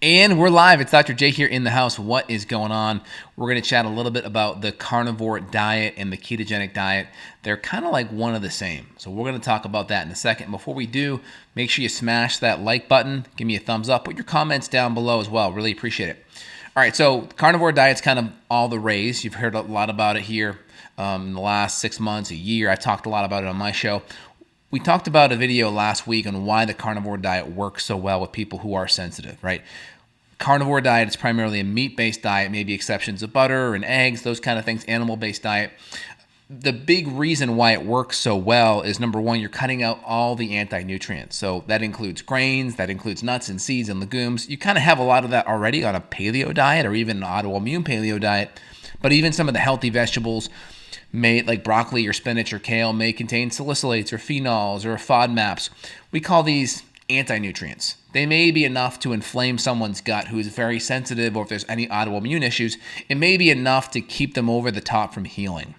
And we're live. It's Dr. J here in the house. What is going on? We're going to chat a little bit about the carnivore diet and the ketogenic diet. They're kind of like one of the same. So we're going to talk about that in a second. Before we do, make sure you smash that like button. Give me a thumbs up. Put your comments down below as well. Really appreciate it. All right, so carnivore diet's kind of all the rage. You've heard a lot about it here in the last 6 months, a year. I talked a lot about it on my show. We talked about a video last week on why the carnivore diet works so well with people who are sensitive, right? Carnivore diet is primarily a meat-based diet, maybe exceptions of butter and eggs, those kind of things, animal-based diet. The big reason why it works so well is, number one, you're cutting out all the anti-nutrients. So that includes grains, that includes nuts and seeds and legumes. You kind of have a lot of that already on a paleo diet or even an autoimmune paleo diet. But even some of the healthy vegetables made like broccoli or spinach or kale may contain salicylates or phenols or FODMAPs. We call these anti-nutrients. They may be enough to inflame someone's gut who is very sensitive, or if there's any autoimmune issues, it may be enough to keep them over the top from healing.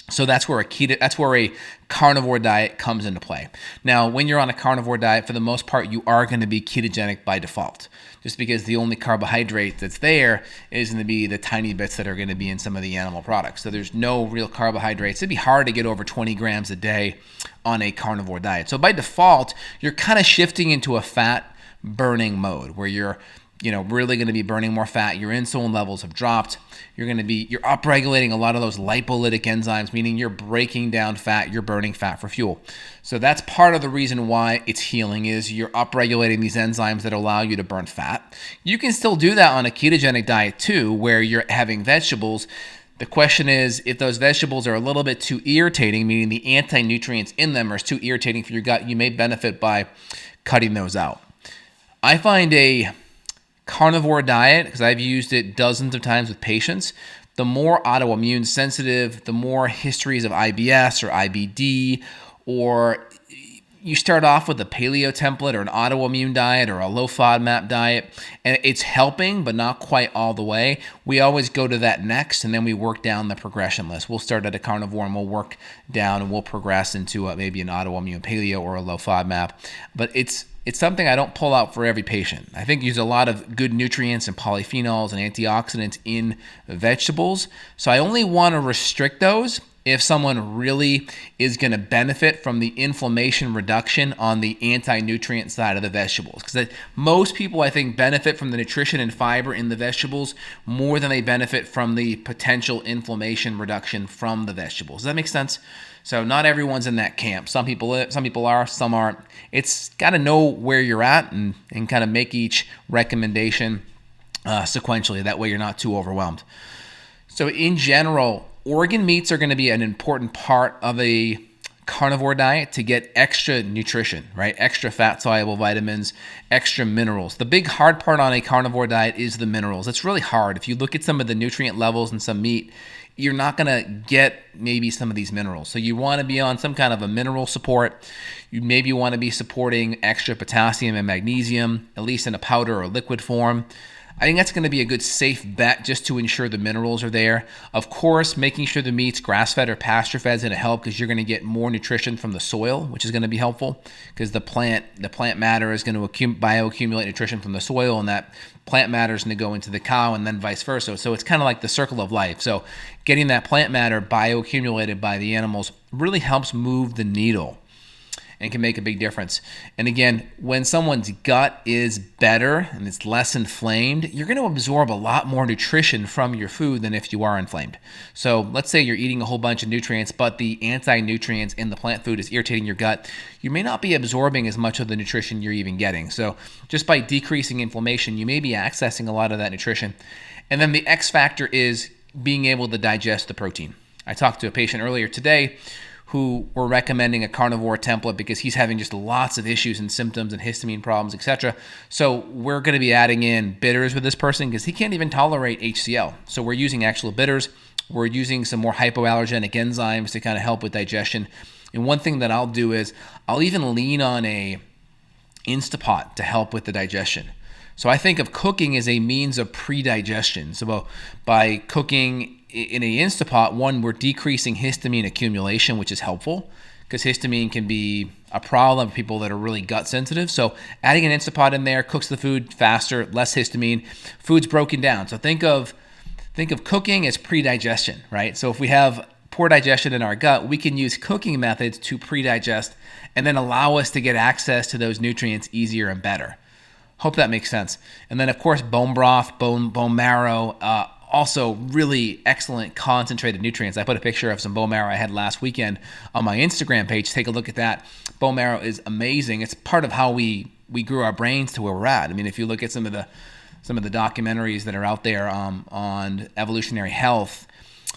So that's where a carnivore diet comes into play. Now, when you're on a carnivore diet, for the most part, you are going to be ketogenic by default, just because the only carbohydrate that's there is going to be the tiny bits that are going to be in some of the animal products. So there's no real carbohydrates. It'd be hard to get over 20 grams a day on a carnivore diet. So by default, you're kind of shifting into a fat burning mode where you're really going to be burning more fat. Your insulin levels have dropped. You're upregulating a lot of those lipolytic enzymes, meaning you're breaking down fat, you're burning fat for fuel. So that's part of the reason why it's healing, is you're upregulating these enzymes that allow you to burn fat. You can still do that on a ketogenic diet too, where you're having vegetables. The question is, if those vegetables are a little bit too irritating, meaning the anti-nutrients in them are too irritating for your gut, you may benefit by cutting those out. I find a carnivore diet, because I've used it dozens of times with patients, the more autoimmune sensitive, the more histories of IBS or IBD, or you start off with a paleo template or an autoimmune diet or a low FODMAP diet, and it's helping, but not quite all the way. We always go to that next, and then we work down the progression list. We'll start at a carnivore, and we'll work down, and we'll progress into maybe an autoimmune paleo or a low FODMAP. But it's something I don't pull out for every patient. I think there's a lot of good nutrients and polyphenols and antioxidants in vegetables. So I only want to restrict those if someone really is going to benefit from the inflammation reduction on the anti-nutrient side of the vegetables. Because most people, I think, benefit from the nutrition and fiber in the vegetables more than they benefit from the potential inflammation reduction from the vegetables. Does that make sense? So not everyone's in that camp. Some people are, some aren't. It's got to know where you're at and kind of make each recommendation sequentially. That way you're not too overwhelmed. So in general, organ meats are going to be an important part of a carnivore diet to get extra nutrition, right? Extra fat-soluble vitamins, extra minerals. The big hard part on a carnivore diet is the minerals. It's really hard. If you look at some of the nutrient levels in some meat, you're not going to get maybe some of these minerals. So you want to be on some kind of a mineral support. You maybe want to be supporting extra potassium and magnesium, at least in a powder or liquid form. I think that's going to be a good safe bet just to ensure the minerals are there. Of course, making sure the meat's grass-fed or pasture-fed is going to help, because you're going to get more nutrition from the soil, which is going to be helpful, because the plant matter is going to bioaccumulate nutrition from the soil, and that plant matter is going to go into the cow, and then vice versa. So it's kind of like the circle of life. So getting that plant matter bioaccumulated by the animals really helps move the needle and can make a big difference. And again, when someone's gut is better and it's less inflamed, you're going to absorb a lot more nutrition from your food than if you are inflamed. So let's say you're eating a whole bunch of nutrients, but the anti-nutrients in the plant food is irritating your gut. You may not be absorbing as much of the nutrition you're even getting. So just by decreasing inflammation, you may be accessing a lot of that nutrition. And then the X factor is being able to digest the protein. I talked to a patient earlier today who were recommending a carnivore template because he's having just lots of issues and symptoms and histamine problems, etc. So we're going to be adding in bitters with this person because he can't even tolerate HCl. So we're using actual bitters. We're using some more hypoallergenic enzymes to kind of help with digestion. And one thing that I'll do is I'll even lean on a Instapot to help with the digestion. So I think of cooking as a means of pre-digestion. So by cooking in a Instapot, one, we're decreasing histamine accumulation, which is helpful because histamine can be a problem for people that are really gut sensitive. So adding an Instapot in there cooks the food faster, less histamine. Food's broken down. So think of cooking as pre-digestion, right? So if we have poor digestion in our gut, we can use cooking methods to pre-digest and then allow us to get access to those nutrients easier and better. Hope that makes sense. And then, of course, bone broth, bone marrow, also really excellent concentrated nutrients. I put a picture of some bone marrow I had last weekend on my Instagram page. Take a look at that. Bone marrow is amazing. It's part of how we grew our brains to where we're at. I mean, if you look at some of the documentaries that are out there on evolutionary health,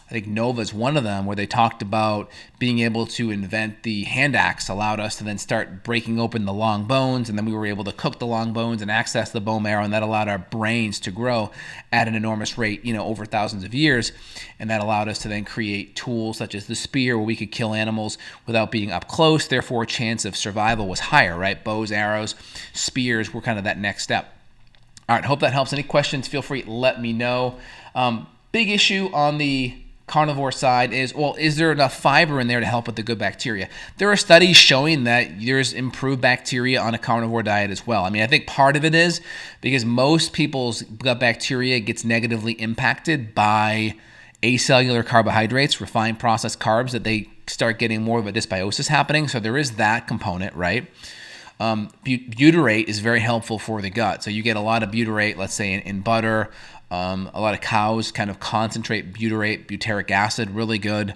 I think Nova's one of them, where they talked about being able to invent the hand axe allowed us to then start breaking open the long bones, and then we were able to cook the long bones and access the bone marrow, and that allowed our brains to grow at an enormous rate, over thousands of years, and that allowed us to then create tools such as the spear, where we could kill animals without being up close, therefore chance of survival was higher, right? Bows, arrows, spears were kind of that next step. All right, hope that helps. Any questions, feel free to let me know. Big issue on the carnivore side is there enough fiber in there to help with the good bacteria? There are studies showing that there's improved bacteria on a carnivore diet as well. I mean, I think part of it is because most people's gut bacteria gets negatively impacted by acellular carbohydrates, refined processed carbs, that they start getting more of a dysbiosis happening. So there is that component, right? Butyrate is very helpful for the gut. So you get a lot of butyrate, let's say in butter. A lot of cows kind of concentrate butyrate, butyric acid, really good.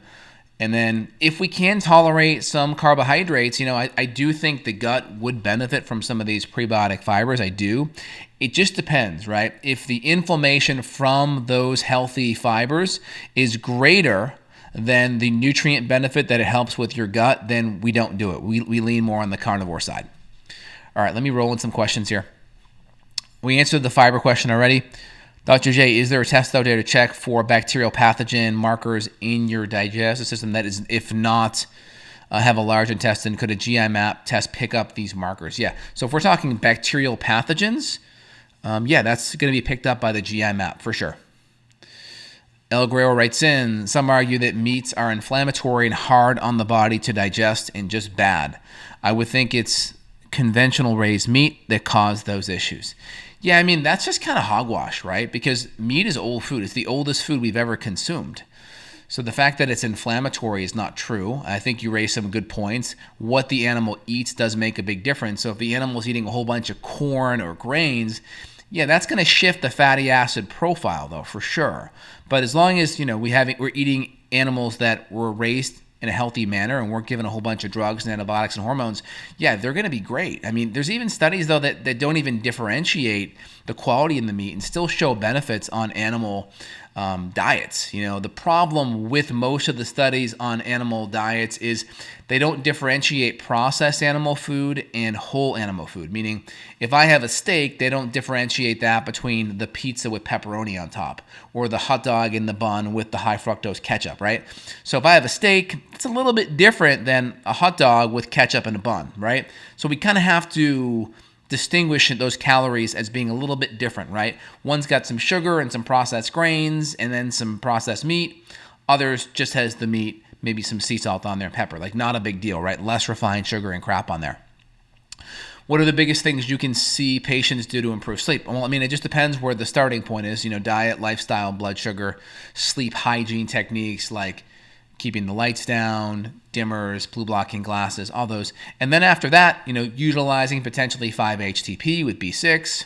And then if we can tolerate some carbohydrates, I do think the gut would benefit from some of these prebiotic fibers. I do. It just depends, right? If the inflammation from those healthy fibers is greater than the nutrient benefit that it helps with your gut, then we don't do it. We lean more on the carnivore side. All right, let me roll in some questions here. We answered the fiber question already. Dr. J, is there a test out there to check for bacterial pathogen markers in your digestive system? That is, if not, have a large intestine, could a GI map test pick up these markers? Yeah. So if we're talking bacterial pathogens, that's going to be picked up by the GI map for sure. El Guerrero writes in, some argue that meats are inflammatory and hard on the body to digest and just bad. I would think it's conventional raised meat that caused those issues. Yeah, I mean, that's just kind of hogwash, right? Because meat is old food. It's the oldest food we've ever consumed. So the fact that it's inflammatory is not true. I think you raised some good points. What the animal eats does make a big difference. So if the animal's eating a whole bunch of corn or grains, yeah, that's going to shift the fatty acid profile, though, for sure. But as long as, we're eating animals that were raised in a healthy manner and weren't given a whole bunch of drugs and antibiotics and hormones, yeah, they're going to be great. I mean, there's even studies, though, that don't even differentiate the quality in the meat and still show benefits on animal diets. The problem with most of the studies on animal diets is they don't differentiate processed animal food and whole animal food, meaning if I have a steak, they don't differentiate that between the pizza with pepperoni on top or the hot dog in the bun with the high fructose ketchup, right? So if I have a steak, it's a little bit different than a hot dog with ketchup in a bun, right? So we kind of have to distinguish those calories as being a little bit different, right? One's got some sugar and some processed grains and then some processed meat. Others just has the meat, maybe some sea salt on there and pepper. Like, not a big deal, right? Less refined sugar and crap on there. What are the biggest things you can see patients do to improve sleep? Well, I mean, it just depends where the starting point is. Diet, lifestyle, blood sugar, sleep hygiene techniques like keeping the lights down, dimmers, blue blocking glasses, all those. And then after that, utilizing potentially 5-HTP with B6,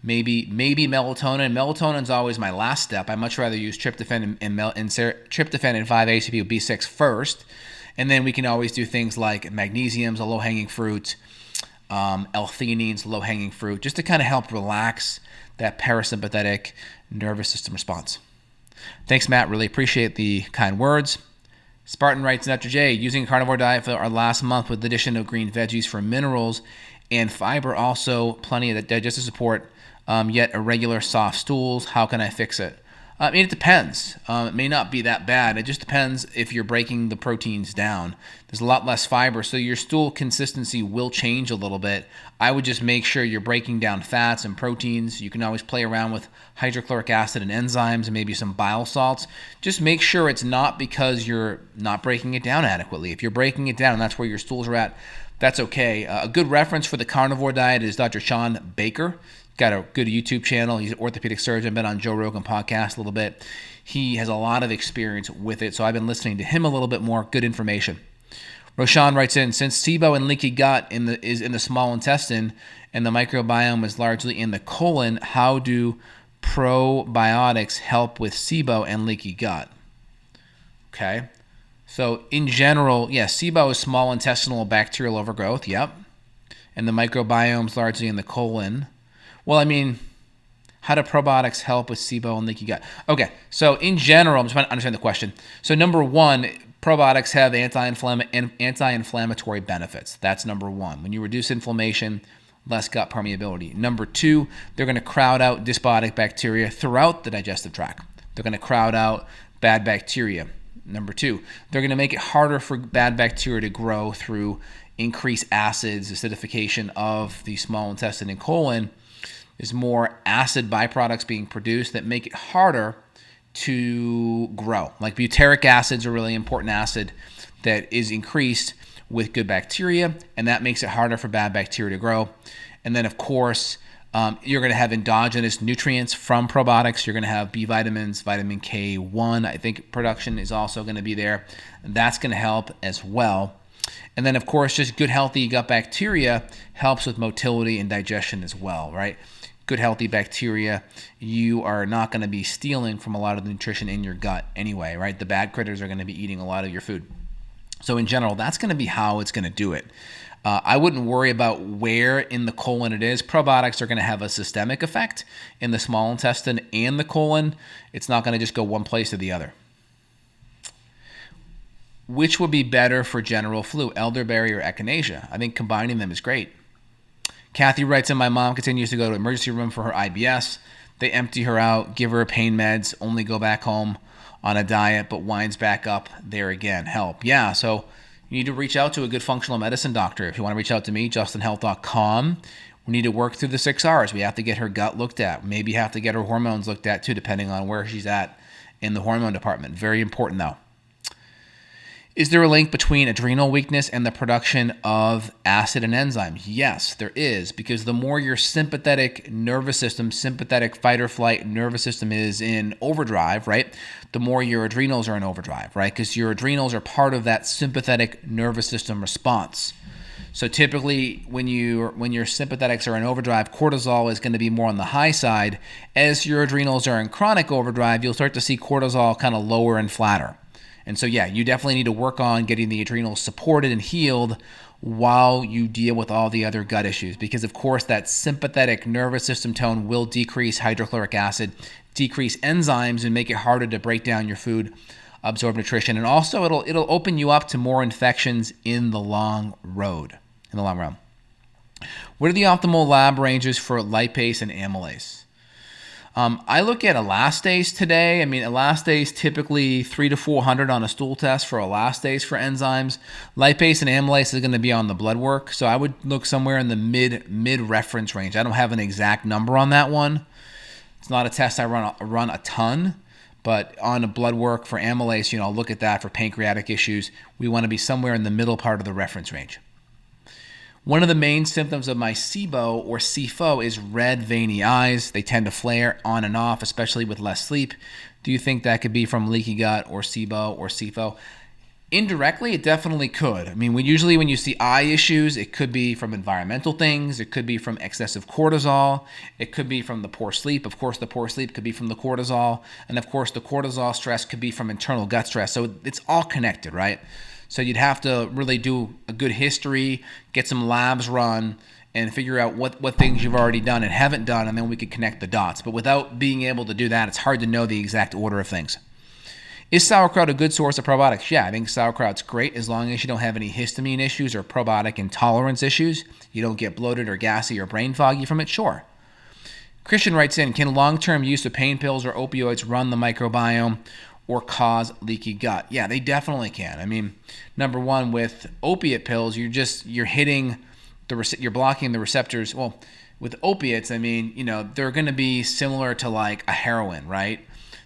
maybe melatonin. Melatonin's always my last step. I much rather use tryptophan and tryptophan and 5-HTP with B6 first. And then we can always do things like magnesium's a low-hanging fruit, L-theanine's low-hanging fruit, just to kind of help relax that parasympathetic nervous system response. Thanks, Matt. Really appreciate the kind words. Spartan writes, Dr. J, using a carnivore diet for our last month with the addition of green veggies for minerals and fiber, also plenty of digestive support, yet irregular soft stools. How can I fix it? I mean, it depends. It may not be that bad. It just depends if you're breaking the proteins down. There's a lot less fiber, so your stool consistency will change a little bit. I would just make sure you're breaking down fats and proteins. You can always play around with hydrochloric acid and enzymes and maybe some bile salts. Just make sure it's not because you're not breaking it down adequately. If you're breaking it down and that's where your stools are at, that's okay. A good reference for the carnivore diet is Dr. Sean Baker. Got a good YouTube channel. He's an orthopedic surgeon, been on Joe Rogan podcast a little bit. He has a lot of experience with it, so I've been listening to him a little bit more. Good information. Roshan writes in, since SIBO and leaky gut is in the small intestine and the microbiome is largely in the colon, how do probiotics help with SIBO and leaky gut? Okay. So in general, yes, SIBO is small intestinal bacterial overgrowth, yep. And the microbiome is largely in the colon. Well, I mean, how do probiotics help with SIBO and leaky gut? Okay, so in general, I'm just trying to understand the question. So number one, probiotics have anti-inflammatory benefits. That's number one. When you reduce inflammation, less gut permeability. Number two, they're going to crowd out dysbiotic bacteria throughout the digestive tract. They're going to crowd out bad bacteria. Number two, they're going to make it harder for bad bacteria to grow through increased acids, acidification of the small intestine and colon. There's more acid byproducts being produced that make it harder to grow. Like butyric acid's a really important acid that is increased with good bacteria, and that makes it harder for bad bacteria to grow. And then, of course, you're going to have endogenous nutrients from probiotics. You're going to have B vitamins, vitamin K1, I think production is also going to be there. And that's going to help as well. And then, of course, just good, healthy gut bacteria helps with motility and digestion as well, right? Good, healthy bacteria, you are not going to be stealing from a lot of the nutrition in your gut anyway, right? The bad critters are going to be eating a lot of your food. So in general, that's going to be how it's going to do it. I wouldn't worry about where in the colon it is. Probiotics are going to have a systemic effect in the small intestine and the colon. It's not going to just go one place or the other. Which would be better for general flu, elderberry or echinacea? I think combining them is great. Kathy writes in, my mom continues to go to emergency room for her IBS. They empty her out, give her pain meds, only go back home on a diet, but winds back up there again. Help. Yeah, so you need to reach out to a good functional medicine doctor. If you want to reach out to me, justinhealth.com. We need to work through the 6 R's. We have to get her gut looked at. Maybe have to get her hormones looked at too, depending on where she's at in the hormone department. Very important though. Is there a link between adrenal weakness and the production of acid and enzymes? Yes, there is, because the more your sympathetic nervous system, sympathetic fight or flight nervous system is in overdrive, right? The more your adrenals are in overdrive, right? Because your adrenals are part of that sympathetic nervous system response. So typically when your sympathetics are in overdrive, cortisol is going to be more on the high side. As your adrenals are in chronic overdrive, you'll start to see cortisol kind of lower and flatter. And so, yeah, you definitely need to work on getting the adrenals supported and healed while you deal with all the other gut issues. Because, of course, that sympathetic nervous system tone will decrease hydrochloric acid, decrease enzymes, and make it harder to break down your food, absorb nutrition. And also, it'll open you up to more infections in the long run. What are the optimal lab ranges for lipase and amylase? I look at elastase today. I mean, elastase typically 300 to 400 on a stool test for elastase for enzymes. Lipase and amylase is going to be on the blood work. So I would look somewhere in the mid reference range. I don't have an exact number on that one. It's not a test I run a ton, but on a blood work for amylase, I'll look at that for pancreatic issues. We want to be somewhere in the middle part of the reference range. One of the main symptoms of my SIBO or SIFO is red, veiny eyes. They tend to flare on and off, especially with less sleep. Do you think that could be from leaky gut or SIBO or SIFO? Indirectly, it definitely could. I mean, when you see eye issues, it could be from environmental things. It could be from excessive cortisol. It could be from the poor sleep. Of course, the poor sleep could be from the cortisol. And of course, the cortisol stress could be from internal gut stress. So it's all connected, right? So you'd have to really do a good history, get some labs run, and figure out what things you've already done and haven't done, and then we could connect the dots. But without being able to do that, it's hard to know the exact order of things. Is sauerkraut a good source of probiotics? Yeah, I think sauerkraut's great as long as you don't have any histamine issues or probiotic intolerance issues. You don't get bloated or gassy or brain foggy from it, sure. Christian writes in, can long-term use of pain pills or opioids run the microbiome or cause leaky gut? Yeah, they definitely can. I mean, number one, with opiate pills, you're hitting you're blocking the receptors. Well, with opiates, I mean, they're going to be similar to like a heroin, right?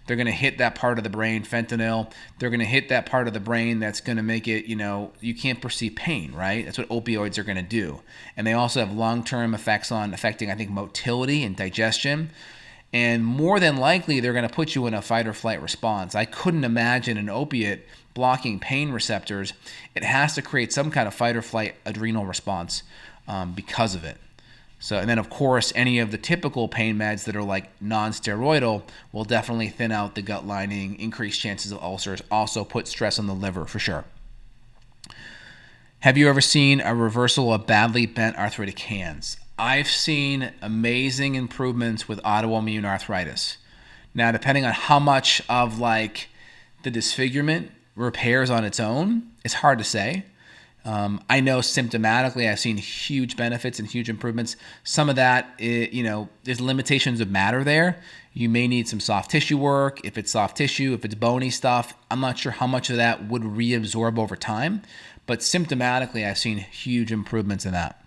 They're going to hit that part of the brain, fentanyl. They're going to hit that part of the brain that's going to make it, you can't perceive pain, right? That's what opioids are going to do. And they also have long-term effects on affecting, I think, motility and digestion. And more than likely, they're going to put you in a fight or flight response. I couldn't imagine an opiate blocking pain receptors. It has to create some kind of fight or flight adrenal response because of it. So, and then of course, any of the typical pain meds that are like non-steroidal will definitely thin out the gut lining, increase chances of ulcers, also put stress on the liver for sure. Have you ever seen a reversal of badly bent arthritic hands? I've seen amazing improvements with autoimmune arthritis. Now, depending on how much of like the disfigurement repairs on its own, it's hard to say. I know symptomatically I've seen huge benefits and huge improvements. Some of that, there's limitations of matter there. You may need some soft tissue work. If it's soft tissue, if it's bony stuff, I'm not sure how much of that would reabsorb over time. But symptomatically, I've seen huge improvements in that.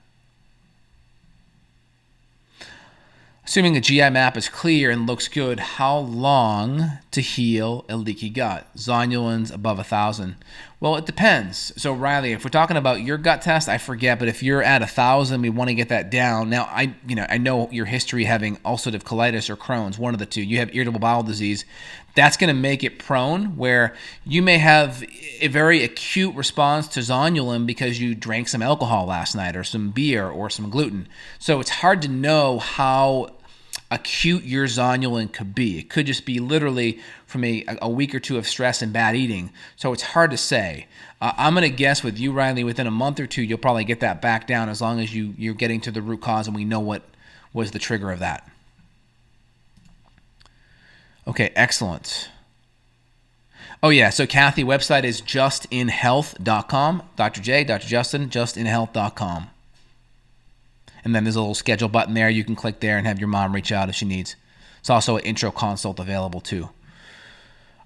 Assuming the GI map is clear and looks good, how long to heal a leaky gut? Zonulins above 1,000. Well, it depends. So Riley, if we're talking about your gut test, I forget, but if you're at 1,000, we want to get that down. Now, I know your history having ulcerative colitis or Crohn's, one of the two. You have irritable bowel disease. That's going to make it prone where you may have a very acute response to zonulin because you drank some alcohol last night or some beer or some gluten. So it's hard to know how acute your zonulin could be. It could just be literally from a week or two of stress and bad eating. So it's hard to say. I'm going to guess with you, Riley, within a month or two, you'll probably get that back down as long as you're getting to the root cause and we know what was the trigger of that. Okay, excellent. Oh yeah, so Kathy, website is justinhealth.com. Dr. J, Dr. Justin, justinhealth.com. And then there's a little schedule button there. You can click there and have your mom reach out if she needs. It's also an intro consult available too.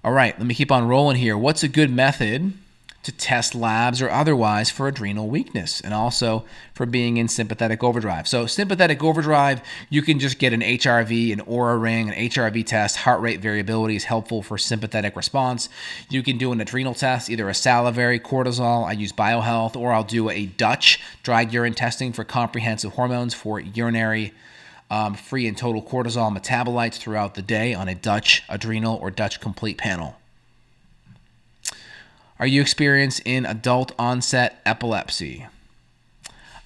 All right, let me keep on rolling here. What's a good method to test labs or otherwise for adrenal weakness and also for being in sympathetic overdrive? So sympathetic overdrive, you can just get an HRV, an Aura ring, an HRV test. Heart rate variability is helpful for sympathetic response. You can do an adrenal test, either a salivary cortisol, I use BioHealth, or I'll do a Dutch dried urine testing for comprehensive hormones for urinary free and total cortisol metabolites throughout the day on a Dutch adrenal or Dutch complete panel. Are you experienced in adult onset epilepsy?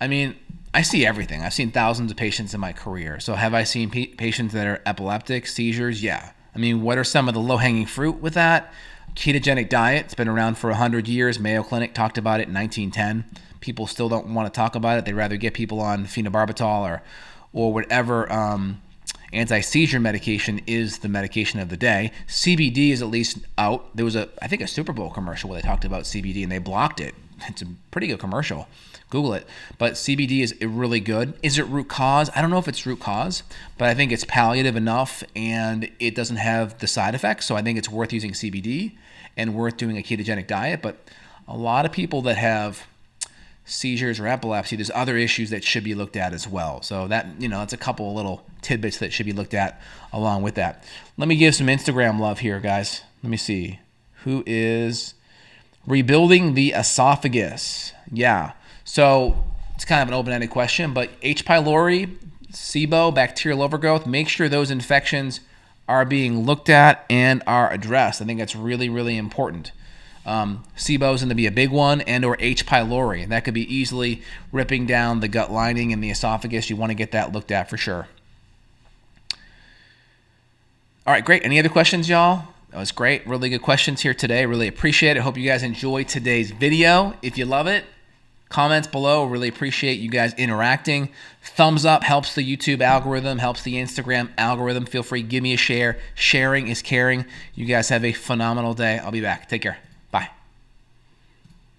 I mean, I see everything. I've seen thousands of patients in my career. So have I seen patients that are epileptic, seizures? Yeah. I mean, what are some of the low-hanging fruit with that? Ketogenic diet. It's been around for 100 years. Mayo Clinic talked about it in 1910. People still don't want to talk about it. They'd rather get people on phenobarbital or whatever anti-seizure medication is the medication of the day. CBD is at least out. There was I think a Super Bowl commercial where they talked about CBD and they blocked it. It's a pretty good commercial. Google it. But CBD is really good. Is it root cause? I don't know if it's root cause, but I think it's palliative enough and it doesn't have the side effects. So I think it's worth using CBD and worth doing a ketogenic diet. But a lot of people that have seizures or epilepsy, there's other issues that should be looked at as well. So that, it's a couple of little tidbits that should be looked at along with that. Let me give some Instagram love here, guys. Let me see. Who is rebuilding the esophagus? Yeah. So it's kind of an open-ended question, but H. pylori, SIBO, bacterial overgrowth, make sure those infections are being looked at and are addressed. I think that's really, really important. SIBO is going to be a big one, and or H. pylori. That could be easily ripping down the gut lining and the esophagus. You want to get that looked at for sure. All right, great. Any other questions, y'all? That was great. Really good questions here today. Really appreciate it. Hope you guys enjoyed today's video. If you love it, comments below. Really appreciate you guys interacting. Thumbs up helps the YouTube algorithm, helps the Instagram algorithm. Feel free, give me a share. Sharing is caring. You guys have a phenomenal day. I'll be back. Take care.